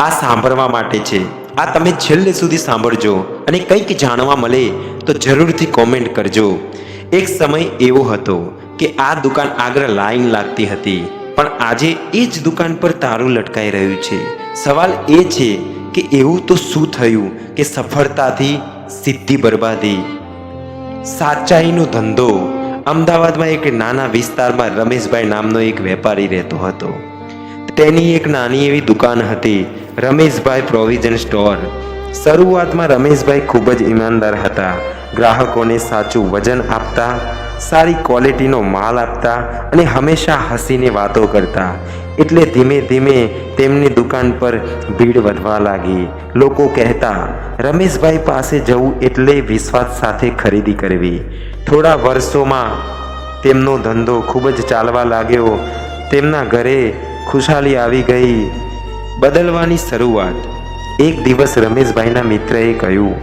આ સાંભળવા માટે છે. આ તમે છેલ્લે સુધી સાંભળજો અને કંઈક જાણવા મળે તો જરૂરથી કોમેન્ટ કરજો. એક સમય એવો હતો કે આ દુકાન આગળ લાઈન લાગતી હતી, પણ આજે એ જ દુકાન પર તારું લટકાઈ રહ્યું છે. સવાલ એ છે કે એવું તો શું થયું કે સફળતાથી સીધી બરબાદી? સાચાઈનો ધંધો. અમદાવાદમાં એક નાના વિસ્તારમાં રમેશભાઈ નામનો એક વેપારી રહેતો હતો. તેની એક નાની એવી દુકાન હતી, રમેશભાઈ પ્રોવિઝન સ્ટોર. શરૂઆતમાં રમેશભાઈ ખૂબ જ ઈમાનદાર હતા. ગ્રાહકોને સાચું વજન આપતા, સારી ક્વોલિટીનો માલ આપતા અને હંમેશા હસીને વાતો કરતા. એટલે ધીમે ધીમે તેમની દુકાન પર ભીડ વધવા લાગી. લોકો કહેતા, રમેશભાઈ પાસે જવું એટલે વિશ્વાસ સાથે ખરીદી કરવી. થોડા વર્ષોમાં તેમનો ધંધો ખૂબ જ ચાલવા લાગ્યો. તેમના ઘરે ખુશાલી આવી ગઈ. બદલવાની શરૂઆત. એક દિવસ રમેશભાઈના મિત્રએ કહ્યું,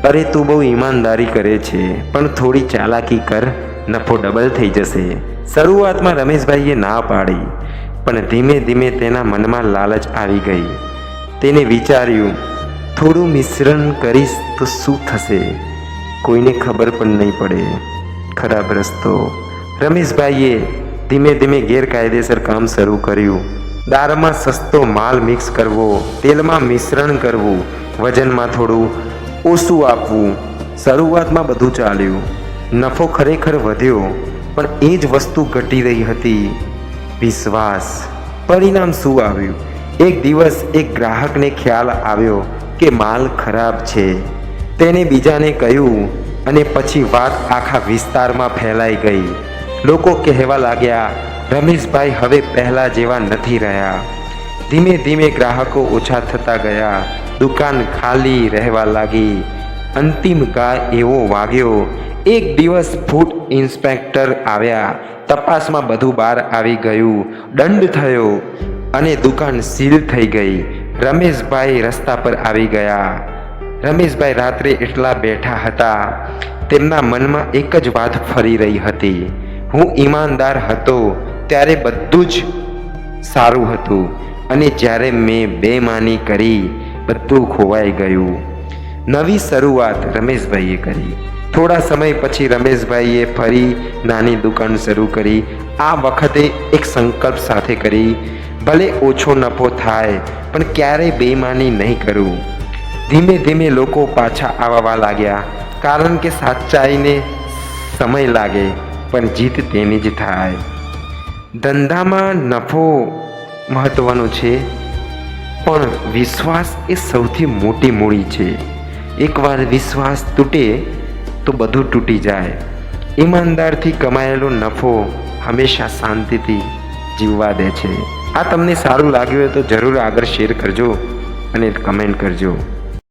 અરે તું બહુ ઈમાનદારી કરે છે, પણ થોડી ચાલાકી કર, નફો ડબલ થઈ જશે. શરૂઆતમાં રમેશભાઈએ ના પાડી, પણ ધીમે ધીમે તેના મનમાં લાલચ આવી ગઈ. તેને વિચાર્યું, થોડું મિશ્રણ કરીશ તો શું થશે, કોઈને ખબર પણ નહીં પડે. ખરાબ રસ્તો. રમેશભાઈએ ધીમે ધીમે ગેરકાયદેસર કામ શરૂ કર્યું. દાળમાં સસ્તો માલ મિક્સ કરવો, તેલમાં મિશ્રણ કરવું, વજનમાં થોડું ઓછું આપવું. શરૂઆતમાં બધું ચાલ્યું, નફો ખરેખર વધ્યો, પણ એ જ વસ્તુ ઘટી રહી હતી, વિશ્વાસ. પરિણામ શું આવ્યું? એક દિવસ એક ગ્રાહકને ખ્યાલ આવ્યો કે માલ ખરાબ છે. તેને બીજાને કહ્યું અને પછી વાત આખા વિસ્તારમાં ફેલાઈ ગઈ. લોકો કહેવા લાગ્યા, રમેશભાઈ હવે પહેલાં જેવા નથી રહ્યા. ધીમે ધીમે ગ્રાહકો ઓછા થતા ગયા. દુકાન ખાલી રહેવા લાગી. અંતિમ ઘા એવો વાગ્યો. એક દિવસ ફૂડ ઇન્સ્પેક્ટર આવ્યા. તપાસમાં બધું બહાર આવી ગયું. દંડ થયો અને દુકાન સીલ થઈ ગઈ. રમેશભાઈ રસ્તા પર આવી ગયા. રમેશભાઈ રાત્રે એટલા બેઠા હતા. તેમના મનમાં એક જ વાત ફરી રહી હતી, હું ઈમાનદાર હતો ત્યારે બધું જ સારું હતું, અને જ્યારે મેં બેમાની કરી બધું ખોવાઈ ગયું. નવી શરૂઆત રમેશભાઈએ કરી. થોડા સમય પછી રમેશભાઈએ ફરી નાની દુકાન શરૂ કરી. આ વખતે એક સંકલ્પ સાથે કરી, ભલે ઓછો નફો થાય પણ ક્યારેય બેમાની નહીં કરું. ધીમે ધીમે લોકો પાછા આવવા લાગ્યા, કારણ કે સાચાઈને સમય લાગે પણ જીત તેની જ થાય. ધંધામાં નફો મહત્વનો છે, પણ વિશ્વાસ એ સૌથી મોટી મૂડી છે. એકવાર વિશ્વાસ તૂટે તો બધું તૂટી જાય. ઈમાનદારથી કમાયેલો નફો હંમેશા શાંતિથી જીવવા દે છે. આ તમને સારું લાગ્યું હોય તો જરૂર આગળ શેર કરજો અને કમેન્ટ કરજો.